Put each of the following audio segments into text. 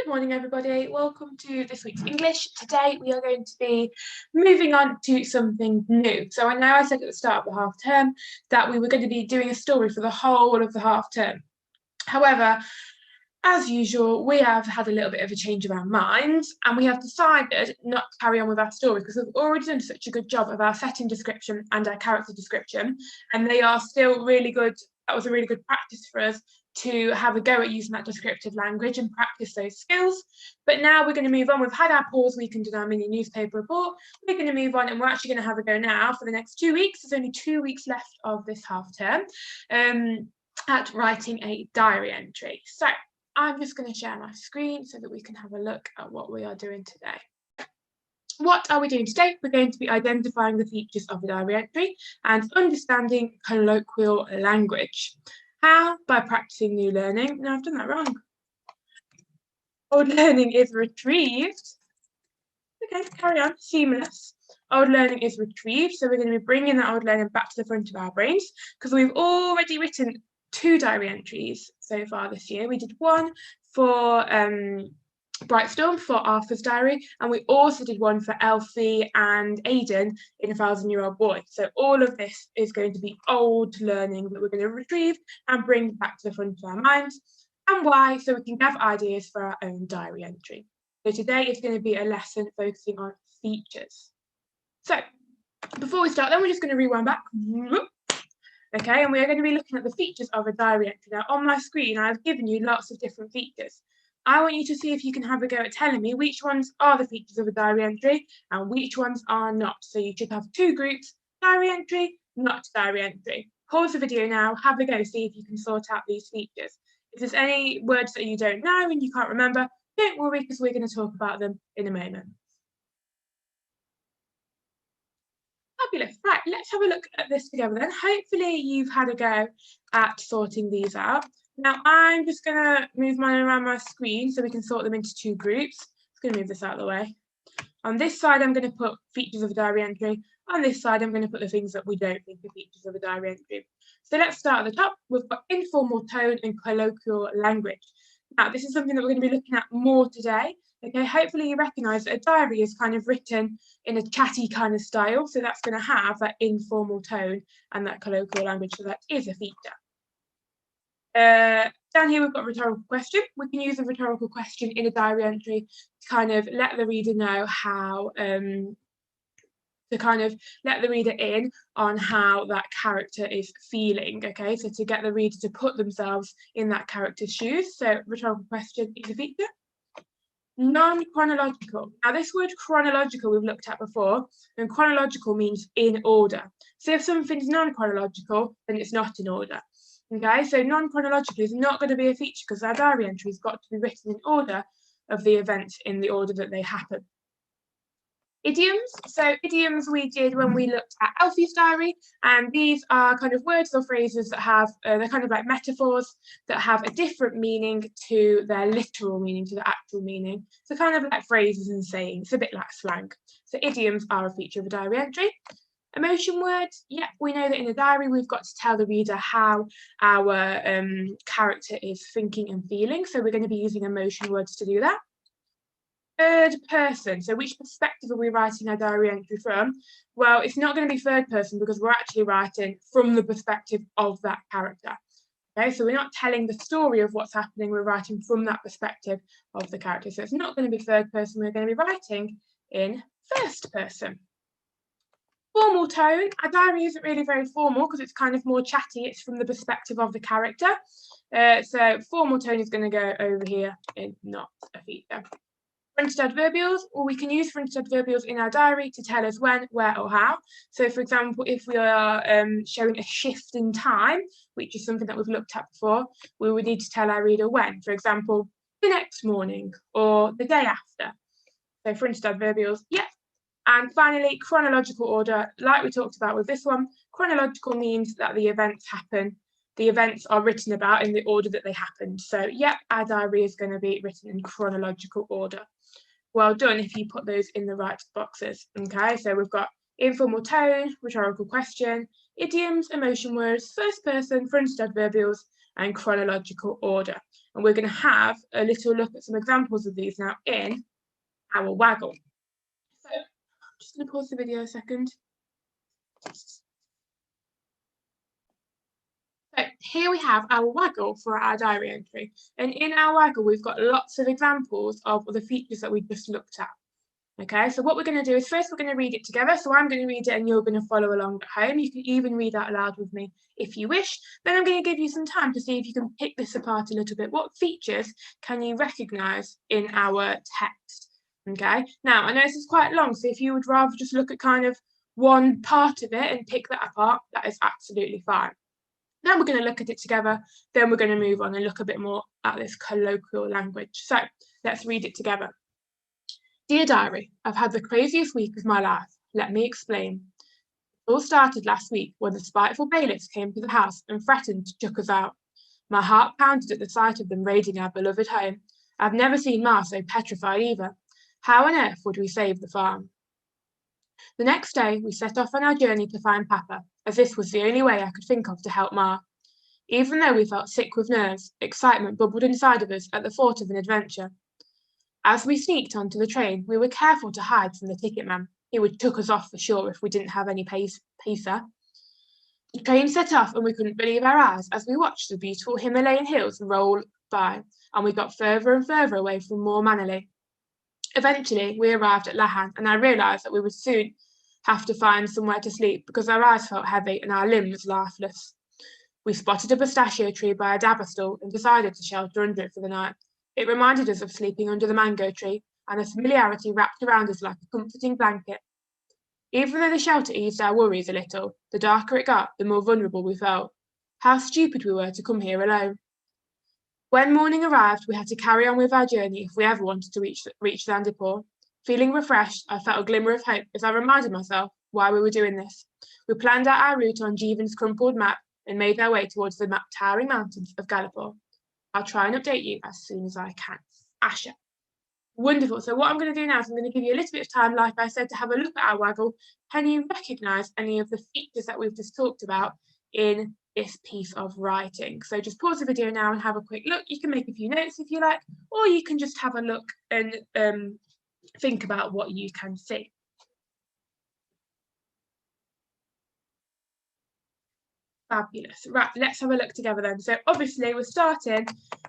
Good morning, everybody. Welcome to this week's English. Today we are going to be moving on to something new. So I know I said at the start of the half term that we were going to be doing a story for the whole of the half term. However, as usual, we have had a little bit of a change of our minds and we have decided not to carry on with our stories because we've already done such a good job of our setting description and our character description, and they are still really good. That was a really good practice for us to have a go at using that descriptive language and practice those skills. But now we're going to move on. We've had our pause week and done our mini newspaper report. We're going to move on and we're actually going to have a go now for the next 2 weeks. There's only 2 weeks left of this half term at writing a diary entry. So I'm just going to share my screen so that we can have a look at what we are doing today. What are we doing today? We're going to be identifying the features of a diary entry and understanding colloquial language. How? By practicing new learning. No, I've done that wrong. Old learning is retrieved. Okay, carry on. Seamless. Old learning is retrieved. So we're going to be bringing that old learning back to the front of our brains because we've already written 2 diary entries so far this year. We did one for Brightstorm for Arthur's diary, and we also did one for Elfie and Aidan in A 1000-Year-Old Boy. So all of this is going to be old learning that we're going to retrieve and bring back to the front of our minds. And why? So we can have ideas for our own diary entry. So today is going to be a lesson focusing on features. So before we start, then we're just going to rewind back. Okay, and we're going to be looking at the features of a diary entry. Now on my screen, I've given you lots of different features. I want you to see if you can have a go at telling me which ones are the features of a diary entry and which ones are not. So you should have 2 groups, diary entry, not diary entry. Pause the video now, have a go, see if you can sort out these features. If there's any words that you don't know and you can't remember, don't worry because we're going to talk about them in a moment. Fabulous. Right, let's have a look at this together then. Hopefully you've had a go at sorting these out. Now I'm just going to move mine around my screen so we can sort them into 2 groups. I'm going to move this out of the way. On this side, I'm going to put features of a diary entry. On this side, I'm going to put the things that we don't think are features of a diary entry. So let's start at the top. We've got informal tone and colloquial language. Now, this is something that we're going to be looking at more today. Okay, hopefully you recognise that a diary is kind of written in a chatty kind of style. So that's going to have that informal tone and that colloquial language. So that is a feature. Down here we've got a rhetorical question. We can use a rhetorical question in a diary entry to kind of let the reader know how, to kind of let the reader in on how that character is feeling, okay? So to get the reader to put themselves in that character's shoes. So rhetorical question is a feature. Non-chronological. Now this word chronological we've looked at before, and chronological means in order. So if something's non-chronological, then it's not in order. Okay, so non-chronological is not going to be a feature because our diary entry has got to be written in order of the events in the order that they happen. Idioms. So idioms we did when we looked at Alfie's diary, and these are kind of words or phrases that have, they're kind of like metaphors that have a different meaning to their literal meaning, to the actual meaning. So kind of like phrases and sayings, a bit like slang. So idioms are a feature of a diary entry. Emotion words, yeah, we know that in a diary we've got to tell the reader how our character is thinking and feeling, so we're going to be using emotion words to do that. Third person, so which perspective are we writing our diary entry from? Well, it's not going to be third person because we're actually writing from the perspective of that character. Okay, so we're not telling the story of what's happening, we're writing from that perspective of the character. So it's not going to be third person, we're going to be writing in first person. Formal tone, our diary isn't really very formal because it's kind of more chatty, it's from the perspective of the character. So formal tone is going to go over here in not a feature. Fronted adverbials, or we can use fronted adverbials in our diary to tell us when, where or how. So for example, if we are showing a shift in time, which is something that we've looked at before, we would need to tell our reader when. For example, the next morning or the day after. So fronted adverbials, yeah. And finally, chronological order, like we talked about with this one, chronological means that the events happen. The events are written about in the order that they happened. So, yep, our diary is going to be written in chronological order. Well done if you put those in the right boxes. Okay, so we've got informal tone, rhetorical question, idioms, emotion words, first person, fronted adverbials, and chronological order. and we're going to have a little look at some examples of these now in our Waggle. So I'm just going to pause the video a second. So here we have our Waggle for our diary entry, and in our Waggle we've got lots of examples of the features that we just looked at. Okay, so what we're going to do is first we're going to read it together. So I'm going to read it and you're going to follow along at home. You can even read out aloud with me if you wish. Then I'm going to give you some time to see if you can pick this apart a little bit. What features can you recognise in our text? Okay, now I know this is quite long, so if you would rather just look at kind of one part of it and pick that apart, that is absolutely fine. Now we're going to look at it together, then we're going to move on and look a bit more at this colloquial language. So let's read it together. Dear Diary, I've had the craziest week of my life. Let me explain. It all started last week when the spiteful bailiffs came to the house and threatened to chuck us out. My heart pounded at the sight of them raiding our beloved home. I've never seen Ma so petrified either. How on earth would we save the farm? The next day, we set off on our journey to find Papa, as this was the only way I could think of to help Ma. Even though we felt sick with nerves, excitement bubbled inside of us at the thought of an adventure. As we sneaked onto the train, we were careful to hide from the ticket man. He would chuck us off for sure if we didn't have any pacer. The train set off and we couldn't believe our eyes as we watched the beautiful Himalayan hills roll by, and we got further and further away from Moor Mannerley. Eventually, we arrived at Lahan, and I realised that we would soon have to find somewhere to sleep because our eyes felt heavy and our limbs lifeless. We spotted a pistachio tree by a dabber stool and decided to shelter under it for the night. It reminded us of sleeping under the mango tree, and the familiarity wrapped around us like a comforting blanket. Even though the shelter eased our worries a little, the darker it got, the more vulnerable we felt. How stupid we were to come here alone. When morning arrived, we had to carry on with our journey if we ever wanted to reach Zandipur. Feeling refreshed, I felt a glimmer of hope as I reminded myself why we were doing this. We planned out our route on Jeevan's crumpled map and made our way towards the towering mountains of Gallipore. I'll try and update you as soon as I can. Asha. Wonderful. So what I'm going to do now is I'm going to give you a little bit of time, like I said, to have a look at our Waggle. Can you recognise any of the features that we've just talked about in this piece of writing? So just pause the video now and have a quick look. You can make a few notes if you like, or you can just have a look and think about what you can see. Fabulous. Right, let's have a look together then. So obviously we're starting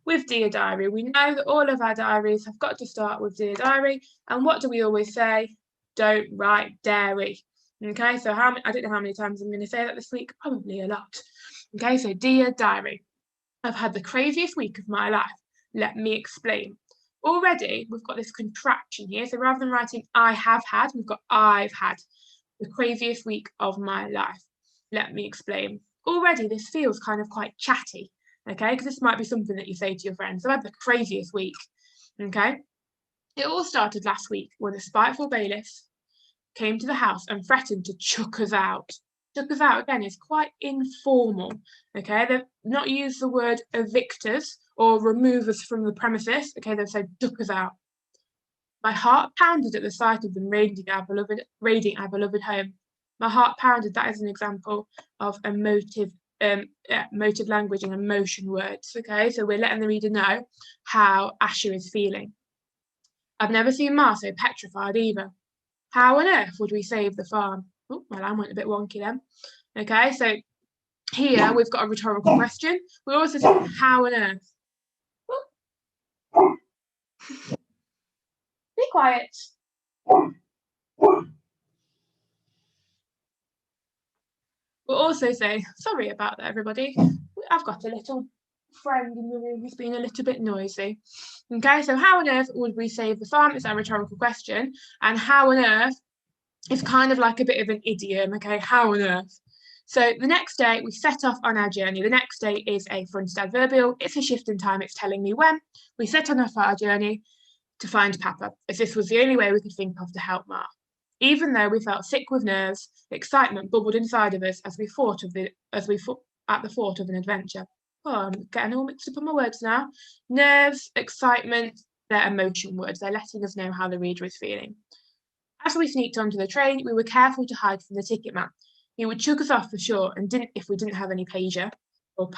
with Dear Diary. We know that all of our diaries have got to start with Dear Diary. And what do we always say? Don't write dairy. Okay, so I don't know how many times I'm going to say that this week, probably a lot. Okay, so Dear Diary, I've had the craziest week of my life. Let me explain. Already we've got this contraction here. So rather than writing I have had, we've got I've had the craziest week of my life. Let me explain. Already this feels kind of quite chatty, okay, because this might be something that you say to your friends. I've had the craziest week, okay. It all started last week when the spiteful bailiffs came to the house and threatened to chuck us out. Chuck us out, again, is quite informal, okay. They've not used the word evict us or remove us from the premises, okay. They've said chuck us out. My heart pounded at the sight of them raiding our beloved home. My heart pounded, that is an example of emotive language and emotion words, okay? So we're letting the reader know how Asha is feeling. I've never seen Ma so petrified either. How on earth would we save the farm? Oh, my line went a bit wonky then. Okay, so here we've got a rhetorical question. We also say, how on earth? Oh. Be quiet. We'll also say, sorry about that, everybody. I've got a little friend in the room who's been a little bit noisy. Okay, so how on earth would we save the farm? It's a rhetorical question. And how on earth is kind of like a bit of an idiom, okay? How on earth? So the next day, we set off on our journey. The next day is a fronted adverbial. It's a shift in time. It's telling me when. We set on our journey to find Papa, as this was the only way we could think of to help Ma. Even though we felt sick with nerves, excitement bubbled inside of us as we thought at the thought of an adventure. Oh, I'm getting all mixed up on my words now. Nerves, excitement, they're emotion words. They're letting us know how the reader is feeling. As we sneaked onto the train, we were careful to hide from the ticket man. He would chuck us off for sure, and if we didn't have any pager or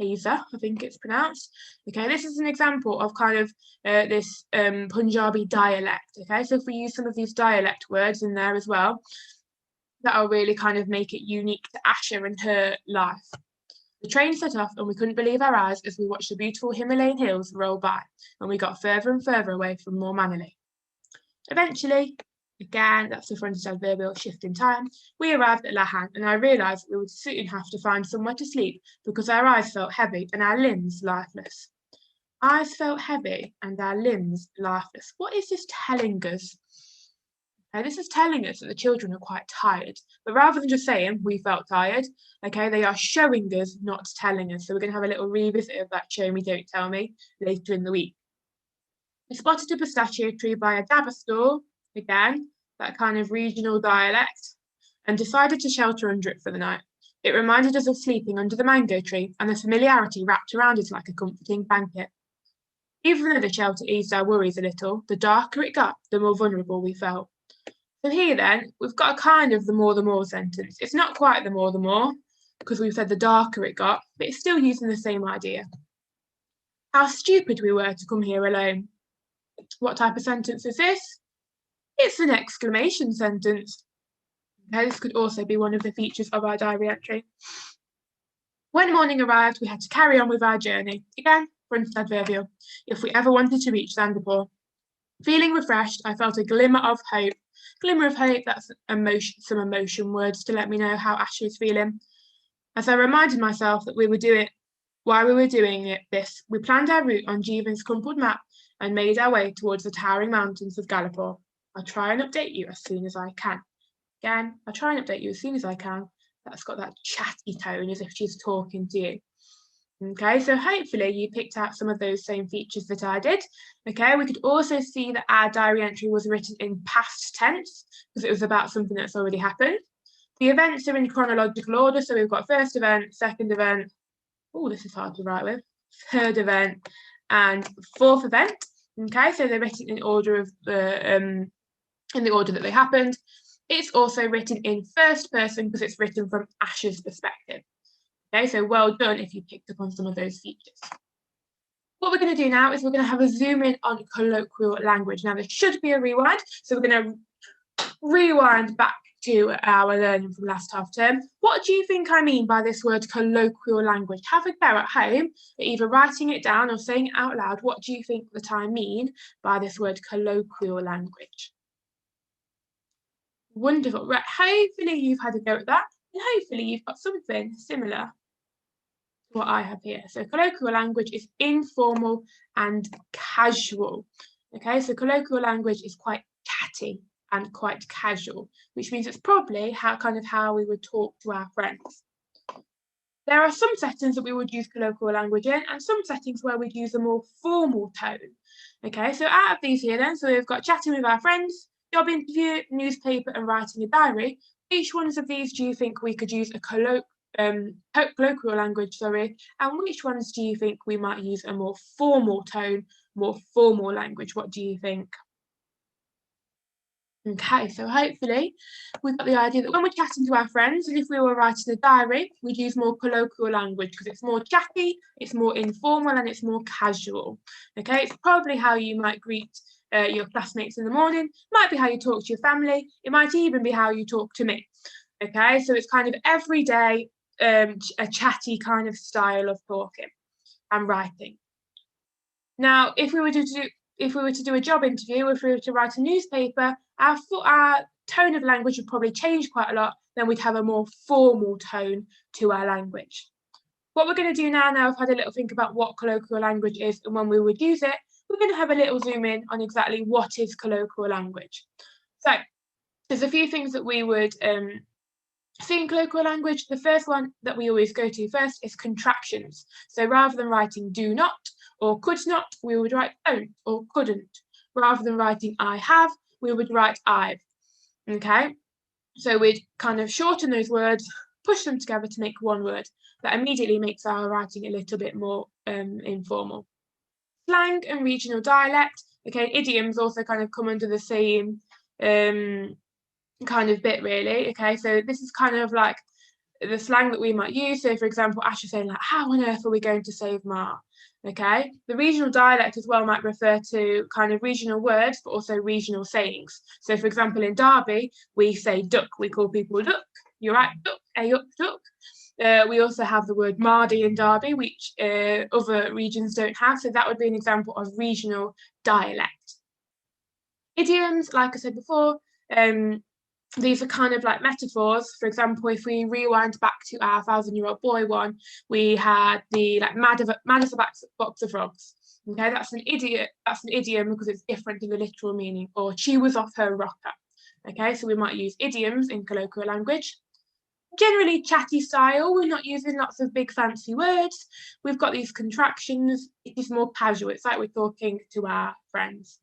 Hazer, I think it's pronounced. Okay, this is an example of kind of this Punjabi dialect. Okay, so if we use some of these dialect words in there as well, that'll really kind of make it unique to Asha and her life. The train set off and we couldn't believe our eyes as we watched the beautiful Himalayan hills roll by, and we got further and further away from more Manali. Eventually, again, that's the fronted adverbial shift in time, we arrived at Lahan, and I realised we would soon have to find somewhere to sleep because our eyes felt heavy and our limbs lifeless. Eyes felt heavy and our limbs lifeless. What is this telling us? Okay, this is telling us that the children are quite tired, but rather than just saying we felt tired, okay, they are showing us, not telling us. So we're going to have a little revisit of that show me, don't tell me later in the week. We spotted a pistachio tree by a dabba store, again, that kind of regional dialect, and decided to shelter under it for the night. It reminded us of sleeping under the mango tree, and the familiarity wrapped around us like a comforting blanket. Even though the shelter eased our worries a little, the darker it got, the more vulnerable we felt. So here then, we've got a kind of the more sentence. It's not quite the more, because we've said the darker it got, but it's still using the same idea. How stupid we were to come here alone. What type of sentence is this? It's an exclamation sentence. Okay, this could also be one of the features of our diary entry. When morning arrived, we had to carry on with our journey. Again, fronted adverbial, if we ever wanted to reach Sandapur. Feeling refreshed, I felt a glimmer of hope. Glimmer of hope, that's some emotion words to let me know how Asha is feeling. As I reminded myself that while we were doing this, we planned our route on Jeevan's crumpled map and made our way towards the towering mountains of Galapur. I'll try and update you as soon as I can. Again, I'll try and update you as soon as I can. That's got that chatty tone as if she's talking to you. Okay, so hopefully you picked out some of those same features that I did. Okay, we could also see that our diary entry was written in past tense because it was about something that's already happened. The events are in chronological order, so we've got first event, second event, oh, this is hard to write with, third event, and fourth event. Okay, so they're written in order of in the order that they happened. It's also written in first person because it's written from Asha's perspective. Okay, so well done if you picked up on some of those features. What we're going to do now is we're going to have a zoom in on colloquial language. Now there should be a rewind, so we're going to rewind back to our learning from last half term. What do you think I mean by this word colloquial language? Have a go at home, either writing it down or saying it out loud. What do you think that I mean by this word colloquial language? Wonderful. Right, hopefully you've had a go at that, and hopefully you've got something similar to what I have here. So colloquial language is informal and casual. Okay, so colloquial language is quite chatty and quite casual, which means it's probably how we would talk to our friends. There are some settings that we would use colloquial language in, and some settings where we'd use a more formal tone. Okay, so out of these here then, so we've got chatting with our friends, job interview, newspaper, and writing a diary. Which ones of these do you think we could use a colloquial language, and which ones do you think we might use a more formal tone, more formal language? What do you think? Okay, so hopefully we've got the idea that when we're chatting to our friends, and if we were writing a diary, we'd use more colloquial language because it's more chatty, it's more informal, and it's more casual. Okay, it's probably how you might greet your classmates in the morning, might be how you talk to your family, it might even be how you talk to me. Okay, so it's kind of everyday, a chatty kind of style of talking and writing. Now, if we were to do a job interview, if we were to write a newspaper, our tone of language would probably change quite a lot. Then we'd have a more formal tone to our language. What we're going to do now I've had a little think about what colloquial language is and when we would use it, we're going to have a little zoom in on exactly what is colloquial language. So there's a few things that we would see in colloquial language. The first one that we always go to first is contractions. So rather than writing do not or could not, we would write don't or couldn't. Rather than writing I have, we would write I've. Okay, so we'd kind of shorten those words, push them together to make one word. That immediately makes our writing a little bit more informal. Slang and regional dialect. Okay, idioms also kind of come under the same kind of bit really. Okay, so this is kind of like the slang that we might use. So for example, Ash is saying like, how on earth are we going to save Ma? Okay, the regional dialect as well might refer to kind of regional words, but also regional sayings. So for example, in Derby, we say duck, we call people duck. You're right, duck, hey up, duck. We also have the word Mardy in Derby, which other regions don't have. So that would be an example of regional dialect. Idioms, like I said before, these are kind of like metaphors. For example, if we rewind back to our 1,000-year-old boy one, we had the like mad as a box of frogs. Okay, that's an idiom because it's different to the literal meaning. Or she was off her rocker. Okay, so we might use idioms in colloquial language. Generally chatty style, we're not using lots of big fancy words. We've got these contractions. It is more casual. It's like we're talking to our friends.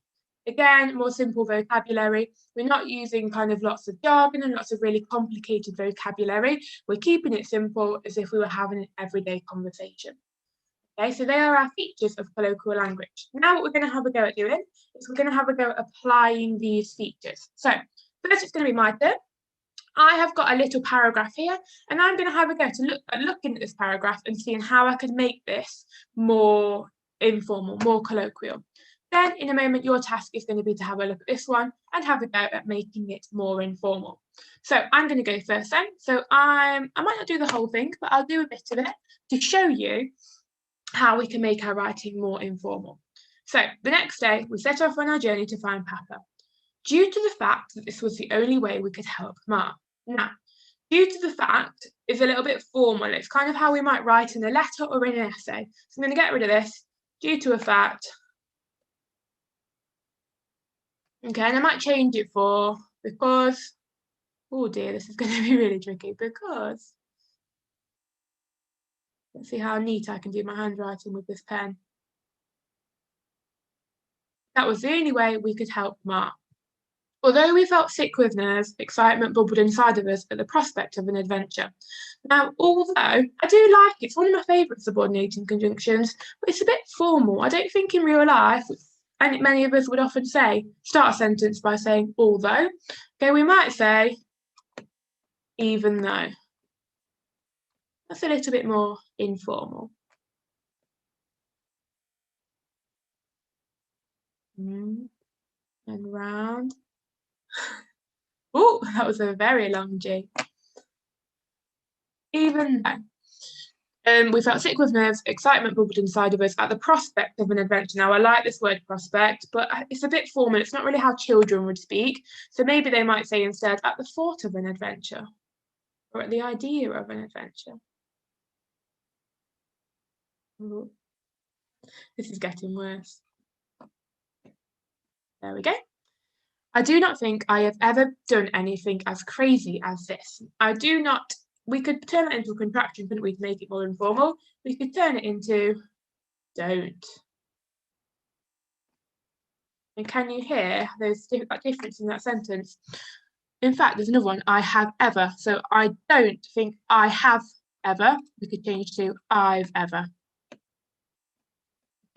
Again, more simple vocabulary. We're not using kind of lots of jargon and lots of really complicated vocabulary. We're keeping it simple as if we were having an everyday conversation. Okay, so they are our features of colloquial language. Now what we're going to have a go at doing is we're going to have a go at applying these features. So first it's going to be my turn. I have got a little paragraph here, and I'm going to have a go to looking at this paragraph and seeing how I could make this more informal, more colloquial. Then in a moment, your task is going to be to have a look at this one and have a go at making it more informal. So I'm going to go first then. So I might not do the whole thing, but I'll do a bit of it to show you how we can make our writing more informal. So the next day, we set off on our journey to find Papa, due to the fact that this was the only way we could help Ma. Now, due to the fact is a little bit formal. It's kind of how we might write in a letter or in an essay. So I'm going to get rid of this, due to a fact. Okay, and I might change it for because, oh dear, this is going to be really tricky, because, let's see how neat I can do my handwriting with this pen. That was the only way we could help Ma. Although we felt sick with nerves, excitement bubbled inside of us at the prospect of an adventure. Now, although I do like it, it's one of my favourite subordinating conjunctions, but it's a bit formal. I don't think in real life, and many of us would often say, start a sentence by saying although. Okay, we might say even though. That's a little bit more informal. And round. Oh, that was a very long G. Even though. We felt sick with nerves, excitement bubbled inside of us at the prospect of an adventure. Now, I like this word prospect, but it's a bit formal. It's not really how children would speak. So maybe they might say instead, at the thought of an adventure, or at the idea of an adventure. Ooh. This is getting worse. There we go. I do not think I have ever done anything as crazy as this. I do not. We could turn it into a contraction, couldn't we, to make it more informal? We could turn it into don't. And can you hear that difference in that sentence? In fact, there's another one, I have ever. So I don't think I have ever. We could change to I've ever.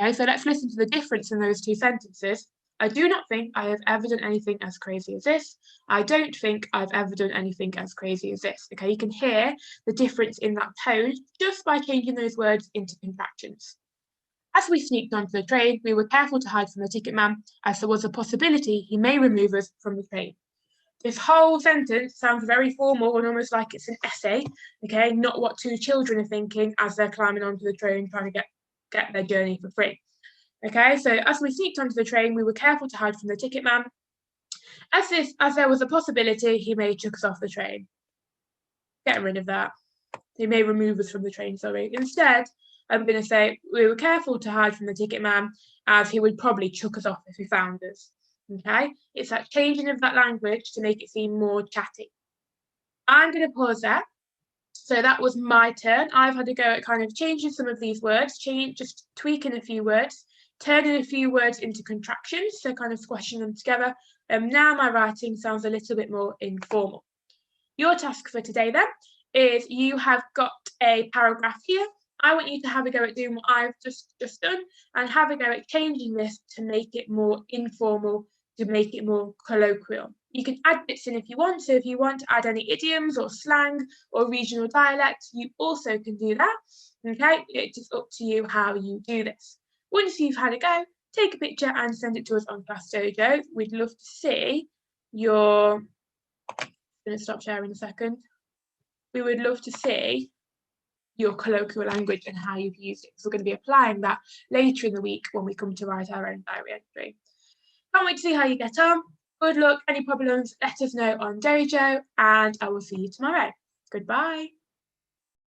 Okay, so let's listen to the difference in those two sentences. I do not think I have ever done anything as crazy as this. I don't think I've ever done anything as crazy as this. Okay, you can hear the difference in that tone just by changing those words into contractions. As we sneaked onto the train, we were careful to hide from the ticket man, as there was a possibility he may remove us from the train. This whole sentence sounds very formal and almost like it's an essay, okay, not what two children are thinking as they're climbing onto the train trying to get their journey for free. Okay, so as we sneaked onto the train, we were careful to hide from the ticket man. As there was a possibility he may chuck us off the train. Get rid of that. He may remove us from the train, sorry. Instead, I'm going to say we were careful to hide from the ticket man, as he would probably chuck us off if he found us. Okay, it's that changing of that language to make it seem more chatty. I'm going to pause there. So that was my turn. I've had to go at kind of changing some of these words, just tweaking a few words, turning a few words into contractions, so kind of squashing them together. Now my writing sounds a little bit more informal. Your task for today then is you have got a paragraph here. I want you to have a go at doing what I've just done and have a go at changing this to make it more informal, to make it more colloquial. You can add bits in if you want. So if you want to add any idioms or slang or regional dialect, you also can do that. Okay, it's just up to you how you do this. Once you've had a go, take a picture and send it to us on Class Dojo. We'd love to see your, I'm going to stop sharing a second. We would love to see your colloquial language and how you've used it. So we're going to be applying that later in the week when we come to write our own diary entry. Can't wait to see how you get on. Good luck. Any problems, let us know on Dojo, and I will see you tomorrow. Goodbye.